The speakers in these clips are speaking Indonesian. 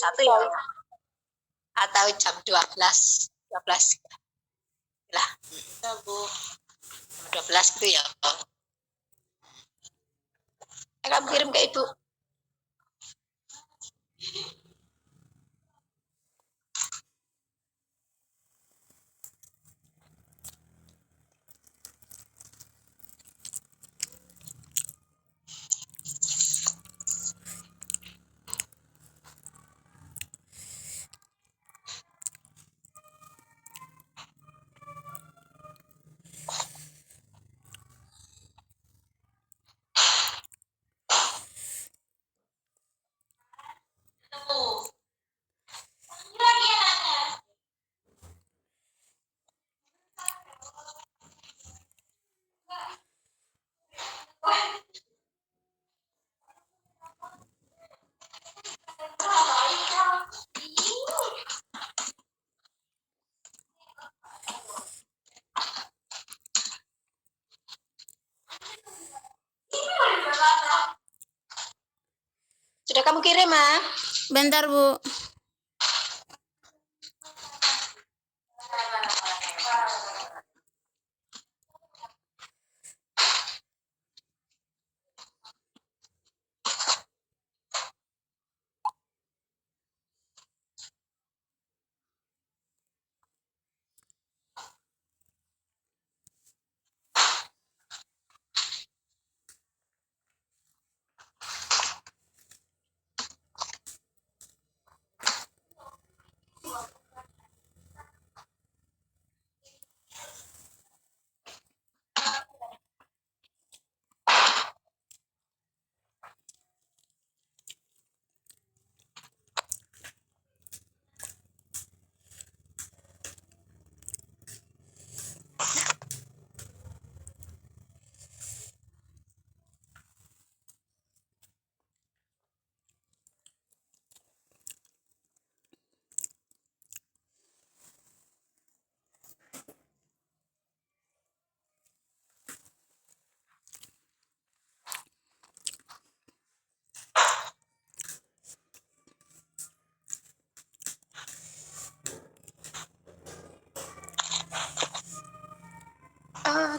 1 ya, atau jam 12 lah, Bu. 12 gitu ya. Kamu kirim ke Ibu. Sudah kamu kirim, Ma? Bentar, Bu.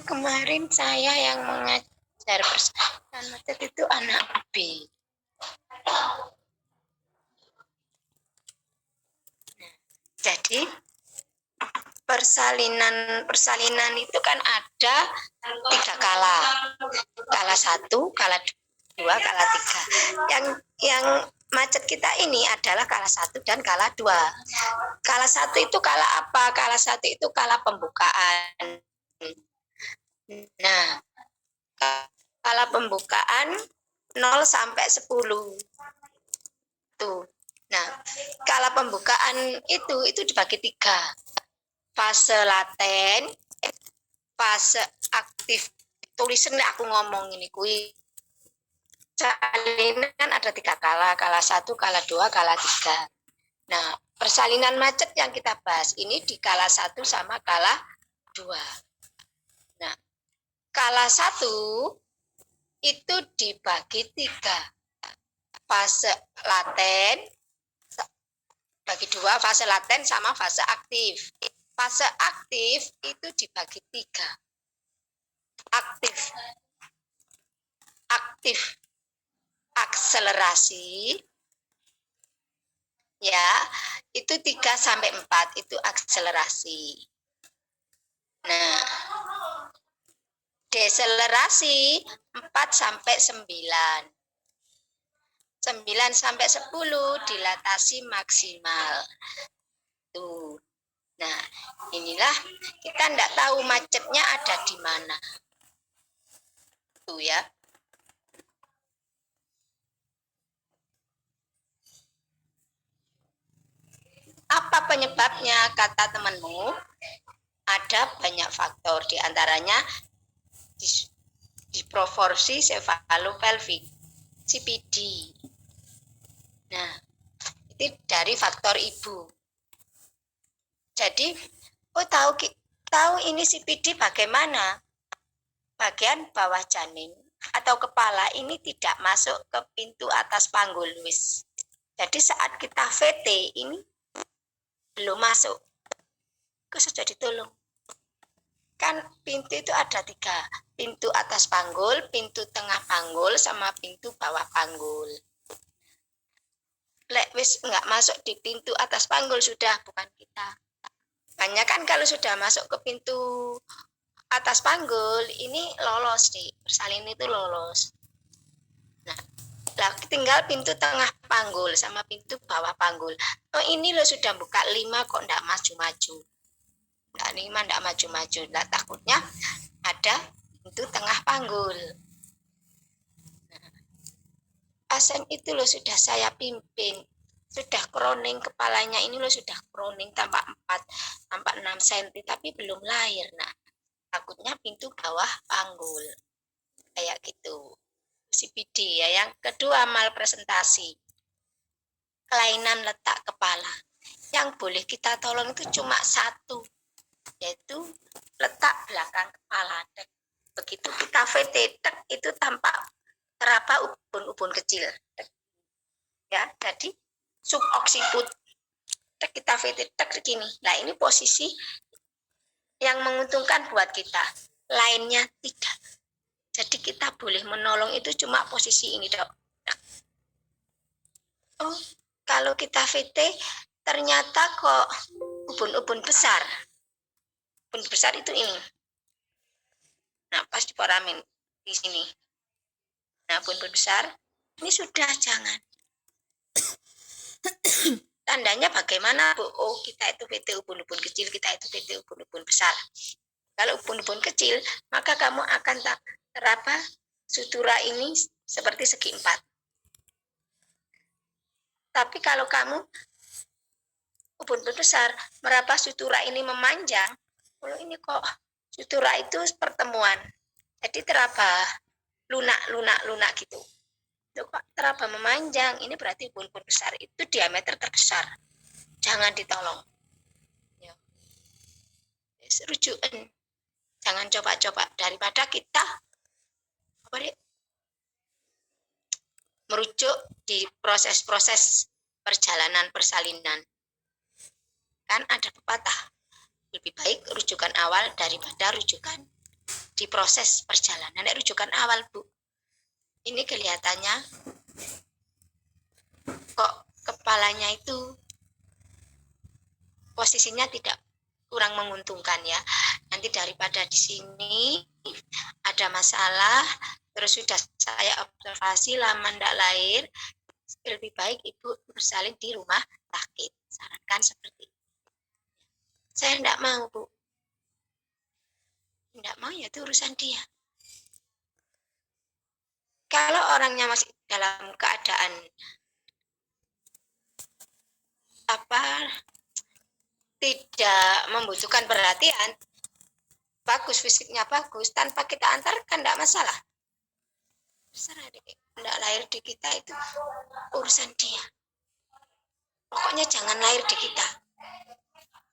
Kemarin saya yang mengajar persalinan macet itu anak B. Jadi persalinan itu kan ada 3 kala. Kala 1, kala 2, kala 3. Yang macet kita ini adalah kala 1 dan kala 2. Kala 1 itu kala apa? Kala 1 itu kala pembukaan. Nah, kala pembukaan 0 sampai 10. Tuh. Nah, kala pembukaan itu dibagi 3. Fase laten, fase aktif. Tulisan aku ngomong ini kui. Persalinan ada 3 kala, kala 1, kala 2, kala 3. Nah, persalinan macet yang kita bahas ini di kala 1 sama kala 2. Nah, kala 1 itu dibagi 3. Fase laten, bagi 2, fase laten sama fase aktif. Fase aktif itu dibagi 3. Aktif akselerasi, ya, itu 3 sampai 4 itu akselerasi. Nah, deselerasi 4 sampai 9. 9 sampai 10 dilatasi maksimal. Tuh. Nah, inilah kita enggak tahu macetnya ada di mana. Tuh ya. Apa penyebabnya kata temanmu? Ada banyak faktor, diantaranya disproporsi sefalopelvik, CPD. Nah, itu dari faktor ibu. Jadi, tahu ini CPD bagaimana? Bagian bawah janin atau kepala ini tidak masuk ke pintu atas panggul, wis. Jadi saat kita VT ini belum masuk, kok sudah ditolong. Kan pintu itu ada 3, pintu atas panggul, pintu tengah panggul, sama pintu bawah panggul. Lek wis nggak masuk di pintu atas panggul sudah bukan kita. Hanya kan kalau sudah masuk ke pintu atas panggul ini lolos di persalin itu lolos. Nah, tinggal pintu tengah panggul sama pintu bawah panggul. Oh ini lo sudah buka 5 kok ndak maju-maju. Ndak 5 ndak maju-maju. Nah, takutnya ada pintu tengah panggul. Nah, pasien itu lo sudah saya pimpin. Sudah kroning kepalanya ini lo sudah kroning tampak 4, tampak 6 cm tapi belum lahir. Nah, takutnya pintu bawah panggul. Kayak gitu. CPD ya. Yang kedua malpresentasi. Kelainan letak kepala. Yang boleh kita tolong itu cuma 1, yaitu letak belakang kepala. Begitu kita VT itu tampak teraba ubun-ubun kecil. Ya, jadi suboksiput kita VT begini. Nah, ini posisi yang menguntungkan buat kita. Lainnya tidak. Jadi kita boleh menolong itu cuma posisi ini, Dok. Oh, kalau kita VT ternyata kok ubun-ubun besar. Ubun besar itu ini. Nah, pas diporamin di sini. Nah, ubun-ubun besar ini sudah jangan. Tandanya bagaimana, Bu? Oh, kita itu VT ubun-ubun kecil, kita itu VT ubun-ubun besar. Kalau ubun-ubun kecil, maka kamu akan teraba sutura ini seperti segi 4. Tapi kalau kamu ubun-ubun besar, meraba sutura ini memanjang, kalau ini kok sutura itu pertemuan. Jadi teraba lunak gitu. Itu kok teraba memanjang, ini berarti ubun-ubun besar itu diameter terbesar. Jangan ditolong. Ya. Rujukan. Jangan coba-coba daripada kita merujuk di proses-proses perjalanan persalinan. Kan ada pepatah, lebih baik rujukan awal daripada rujukan di proses perjalanan. Rujukan awal, Bu. Ini kelihatannya kok kepalanya itu posisinya tidak kurang menguntungkan ya. Nanti daripada di sini ada masalah, terus sudah saya observasi lama tidak lahir, lebih baik ibu bersalin di rumah sakit. Sarankan seperti itu. Saya tidak mau, Bu. Tidak mau ya itu urusan dia. Kalau orangnya masih dalam keadaan tidak membutuhkan perhatian, bagus fisiknya bagus, tanpa kita antarkan tidak masalah. Terserah deh, tidak lahir di kita itu urusan dia. Pokoknya jangan lahir di kita.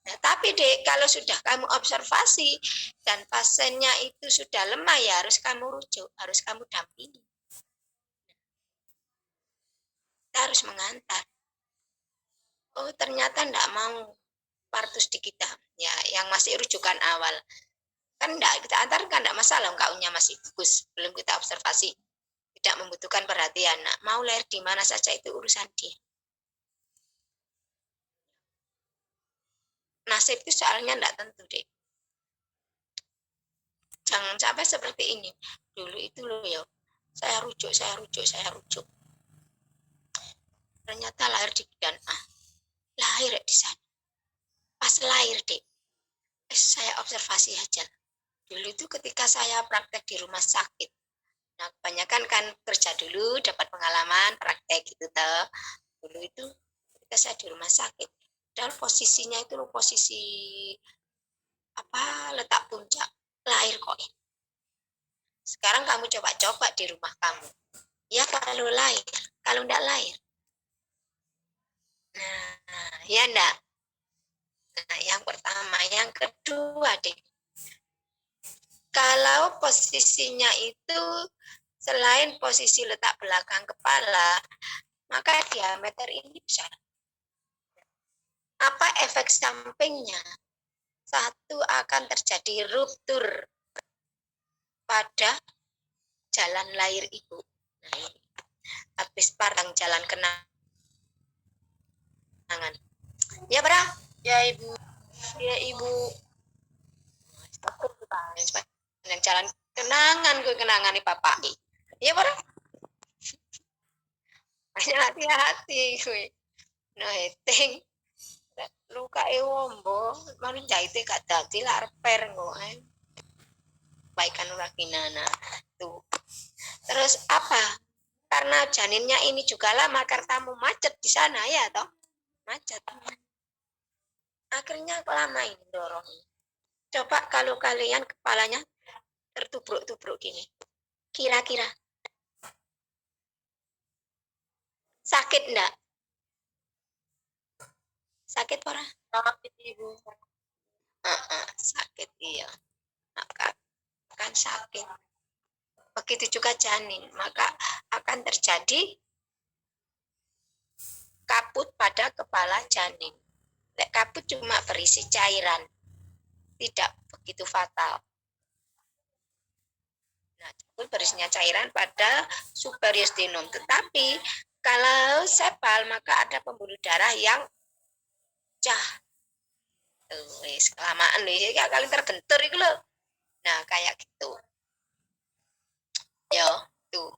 Nah, tapi dek, kalau sudah kamu observasi dan pasiennya itu sudah lemah ya harus kamu rujuk, harus kamu dampingi. Kita harus mengantar. Oh ternyata tidak mau partus di kita, ya yang masih rujukan awal. Kan enggak kita antarkan, enggak masalah, kaunya masih bagus, belum kita observasi, tidak membutuhkan perhatian. Nah, mau lahir di mana saja itu urusan dia. Nasib itu soalnya enggak tentu deh. Jangan sampai seperti ini. Dulu itu loh ya, saya rujuk. Ternyata lahir di bidan A, lahir di sana. Pas lahir deh, saya observasi aja. Dulu itu ketika saya praktek di rumah sakit, nah kebanyakan kan kerja dulu, dapat pengalaman praktek gitu toh. Dulu itu ketika saya di rumah sakit, dan posisinya itu posisi letak puncak lahir kok. Sekarang kamu coba-coba di rumah kamu. Ya kalau lahir, kalau enggak lahir. Nah, ya enggak. Nah, yang pertama, yang kedua deh. Kalau posisinya itu selain posisi letak belakang kepala, maka diameter ini besar. Apa efek sampingnya? Satu, akan terjadi ruptur pada jalan lahir ibu. Nah, ini. Habis partang jalan kenangan. Ya, Bra? Ya, Ibu. Ya, Ibu. Yang jalan kenangan, gue kenangan nih Bapak. Iya, Bra? Hati-hati gue. Nah, ting. Luka wombo, mari jahite gak dadi lah repair kok. Baikan urakinana. Tuh. Terus apa? Karena janinnya ini juga lama, kartamu macet di sana ya toh? Macet. Akhirnya lama ini dorong. Coba kalau kalian kepalanya tertubruk-tubruk gini. Kira-kira sakit enggak? Sakit ora? Sakit, Ibu. Sakit iya. Maka akan sakit. Begitu juga janin, maka akan terjadi kaput pada kepala janin. Kaput cuma berisi cairan, tidak begitu fatal. Nah, itu berisinya cairan pada superiostinum. Tetapi kalau sepal maka ada pembuluh darah yang pecah. Kelamaan nih, ya kali tergentur itu loh. Nah, kayak gitu. Yo, tuh.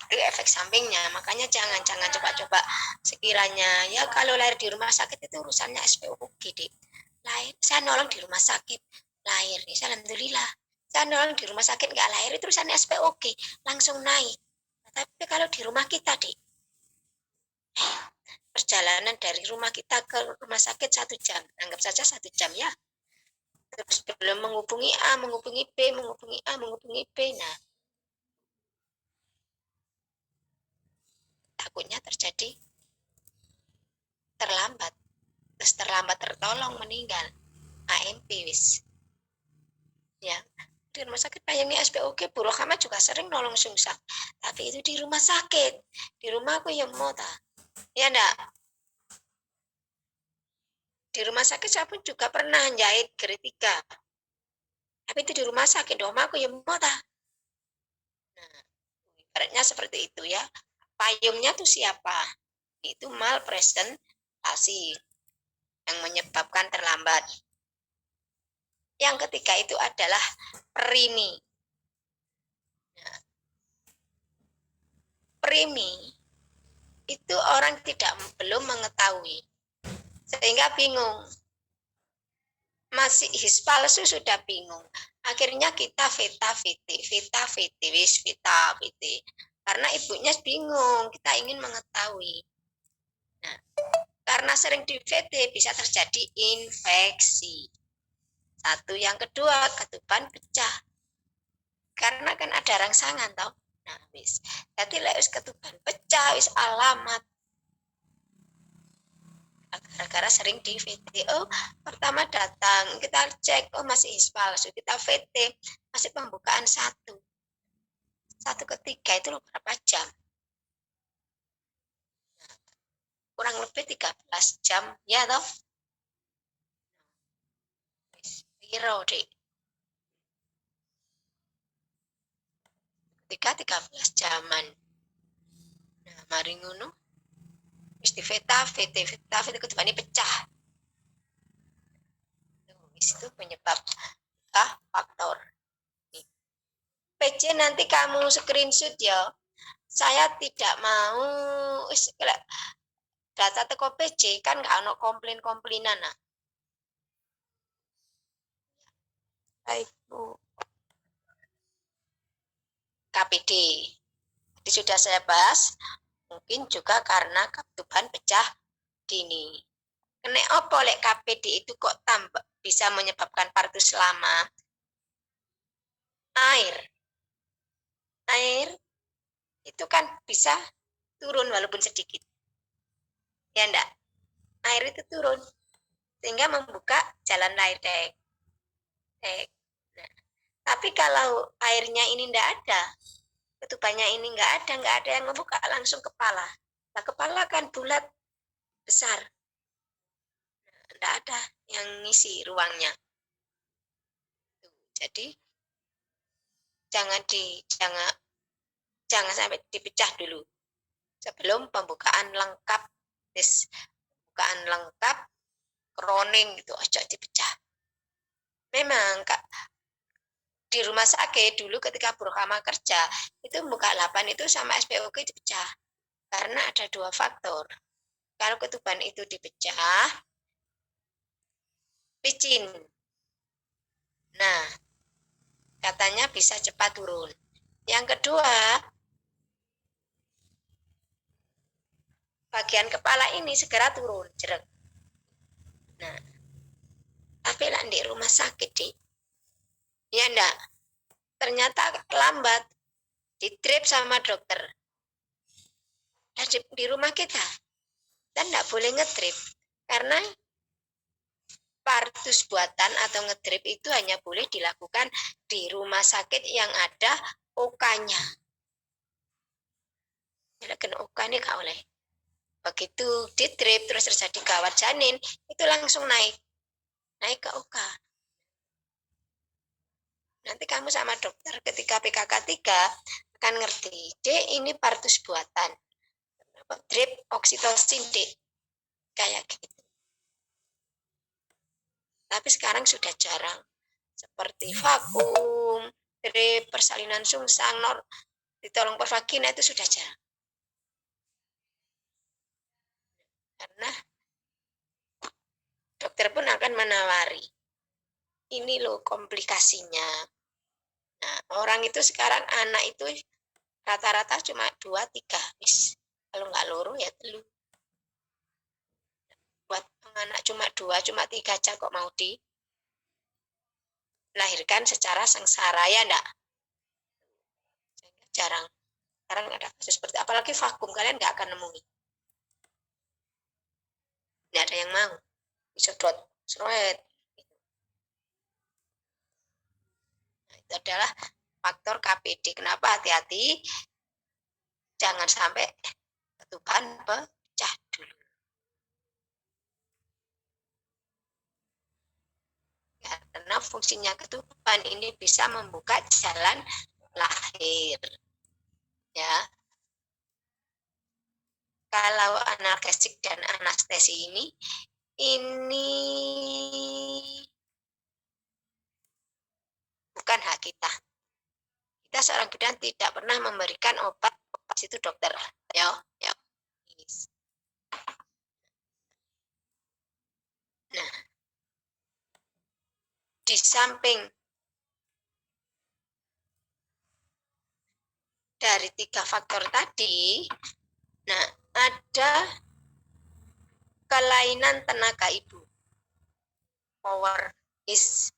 Itu efek sampingnya. Makanya jangan coba-coba sekiranya ya kalau lahir di rumah sakit itu urusannya SPOG, Dik. Lahir, saya nolong di rumah sakit, lahir nih, alhamdulillah. Saya nolong di rumah sakit nggak lahir itu urusannya SPOG, langsung naik. Tapi kalau di rumah kita, Dik, perjalanan dari rumah kita ke rumah sakit 1 jam, anggap saja 1 jam ya. Terus belum menghubungi A, menghubungi B, menghubungi A, menghubungi B. Nah, takutnya terjadi terlambat. Terus terlambat tertolong meninggal. AMP wis. Ya, di rumah sakit bayangnya SPOG, Bu Rohama juga sering nolong sungsang. Tapi itu di rumah sakit. Di rumah aku yang mau ta. Ya enggak? Di rumah sakit saya pun juga pernah jahit grade 3. Tapi itu di rumah sakit, dong aku yang mau ta. Nah, ibaratnya seperti itu ya. Payungnya tuh siapa? Itu malpresentasi yang menyebabkan terlambat. Yang ketiga itu adalah primi. Nah, primi itu orang belum mengetahui sehingga bingung. Masih his palsu sudah bingung. Akhirnya kita vita viti. Karena ibunya bingung, kita ingin mengetahui. Nah, karena sering di VT bisa terjadi infeksi. Satu, yang kedua ketuban pecah. Karena kan ada rangsangan toh. Nah, wis. Jadi lek wis ketuban pecah wis alamat gara-gara sering di VT. Oh, pertama datang kita cek, oh masih palsu, kita VT masih pembukaan 1 ke 3 itu berapa jam? Kurang lebih 13 jam ya toh. Piro dek? 13 jaman. Nah, mari ngono wis di VT ketubane pecah. Itu penyebab faktor. PC nanti kamu screenshot ya. Saya tidak mau data teko PC kan nggak ono komplain-komplainan. Nah. Baik, Bu. KPD. Jadi sudah saya bahas, mungkin juga karena ketuban pecah dini. Kena opo lek KPD itu kok tambah bisa menyebabkan partus lama? Air itu kan bisa turun walaupun sedikit. Ya enggak? Air itu turun sehingga membuka jalan lahir dek. Nah, tapi kalau airnya ini enggak ada, ketubannya ini enggak ada yang membuka langsung kepala. Nah, kepala kan bulat, besar. Tidak ada yang ngisi ruangnya. Jadi jangan sampai dipecah dulu sebelum pembukaan lengkap. Pembukaan lengkap kroning itu ojo dipecah. Memang Kak, di rumah sakit dulu ketika Burhama kerja itu muka 8 itu sama SPOK dipecah karena ada 2 faktor. Kalau ketuban itu dipecah, licin. Nah, katanya bisa cepat turun. Yang kedua, bagian kepala ini segera turun, jerek. Nah, tapi lah di rumah sakit, Dik. Ya enggak, ternyata lambat, di-trip sama dokter. Nah, di rumah kita, dan enggak boleh ngetrip, karena partus buatan atau ngedrip itu hanya boleh dilakukan di rumah sakit yang ada OK-nya. Jadi kena OK ini gak oleh. Begitu di drip terus terjadi gawat janin, itu langsung naik ke OK. Nanti kamu sama dokter ketika PKK 3 akan ngerti, D ini partus buatan. Drip oksitosin D. Kayak gitu. Tapi sekarang sudah jarang. Seperti vakum, drip, persalinan sungsang, ditolong pervagina itu sudah jarang. Karena dokter pun akan menawari. Ini loh komplikasinya. Nah, orang itu sekarang anak itu rata-rata cuma 2-3, mis. Kalau nggak loro ya telu. Buat anak cuma 2, cuma 3 aja kok mau dilahirkan secara sengsara, ya enggak? Jarang. Sekarang ada kasus seperti apalagi vakum, kalian nggak akan nemui. Nggak ada yang mau. Disedot, seret. Nah, itu adalah faktor KPD. Kenapa hati-hati? Jangan sampai ketuban pecah dulu. Karena fungsinya ketuban ini bisa membuka jalan lahir. Ya. Kalau analgesik dan anestesi ini bukan hak kita. Kita seorang bidan tidak pernah memberikan obat itu dokter. Ya. Nah, di samping dari 3 faktor tadi, nah ada kelainan tenaga ibu. Power is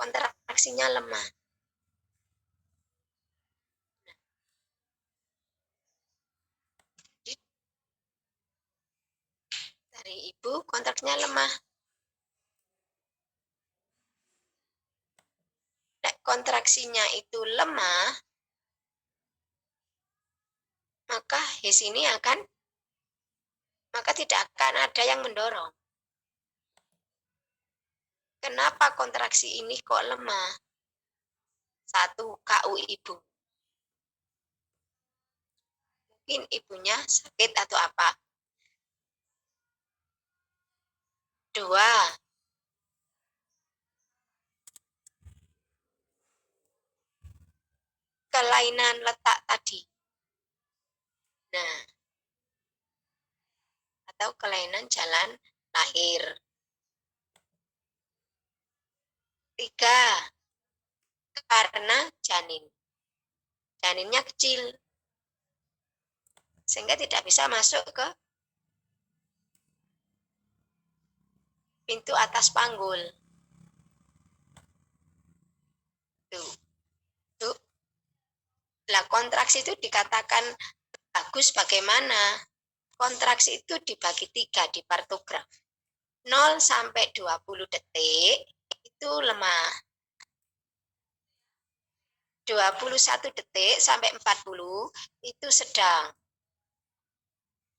kontraksinya lemah. Dari ibu kontraksinya lemah. Kontraksinya itu lemah, maka HIS ini maka tidak akan ada yang mendorong. Kenapa kontraksi ini kok lemah? 1, KU ibu. Mungkin ibunya sakit atau apa. 2, kelainan letak tadi. Nah, atau kelainan jalan lahir. 3, karena janinnya kecil sehingga tidak bisa masuk ke pintu atas panggul. Tuh. Lah kontraksi itu dikatakan bagus bagaimana? Kontraksi itu dibagi 3 di partograf. 0 sampai 20 detik itu lemah. 21 detik sampai 40 itu sedang.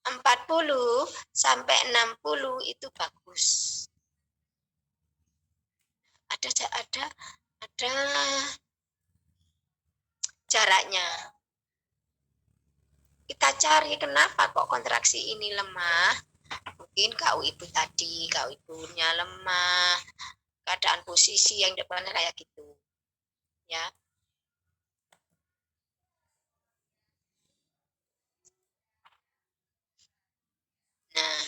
40 sampai 60 itu bagus. Ada jaraknya. Kita cari kenapa kok kontraksi ini lemah. Mungkin kau ibu tadi, kau ibunya lemah, keadaan posisi yang depannya kayak gitu. Ya. Nah,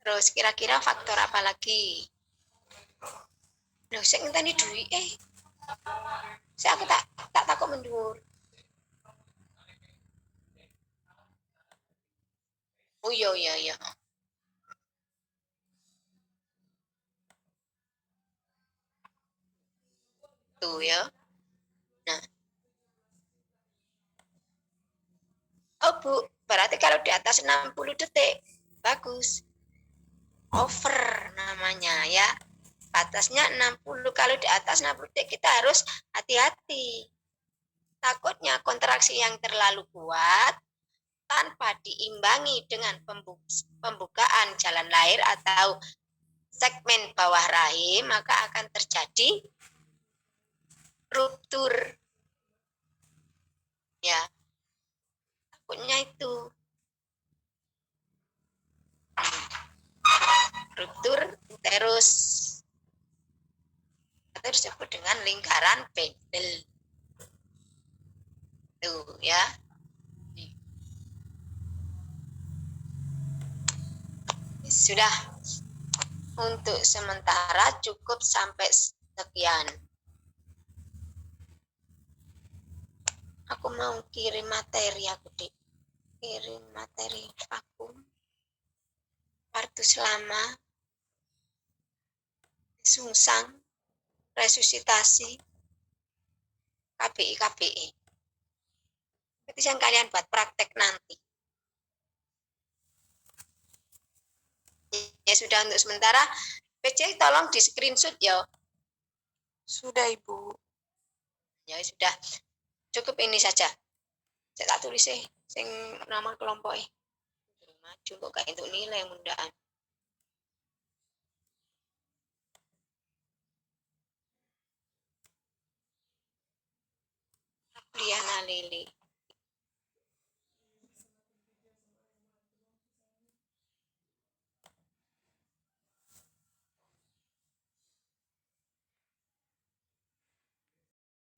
terus kira-kira faktor apa lagi? Loh, saya ngenteni duit saya aku tak takut mendur. Oh iya iya iya. Tuh ya. Nah, oh Bu, berarti kalau di atas 60 detik bagus. Over namanya ya. Batasnya 60. Kalau di atas 60 detik kita harus hati-hati. Takutnya kontraksi yang terlalu kuat tanpa diimbangi dengan pembukaan jalan lahir atau segmen bawah rahim, maka akan terjadi ruptur. Ya, takutnya itu. Ruptur uterus. Atau disebut dengan lingkaran Pendel. Tuh ya. Sudah, untuk sementara cukup sampai sekian. Aku mau kirim materi aku deh. Kirim materi vakum. Partus lama. Sungsang. Resusitasi. KBI. Itu yang kalian buat praktek nanti. Ya sudah, untuk sementara PC tolong di screenshot ya. Sudah Ibu. Ya sudah, cukup ini saja. Saya tak tulis sing nama kelompok maju kok kayak untuk nilai mundaan. Liana Lili.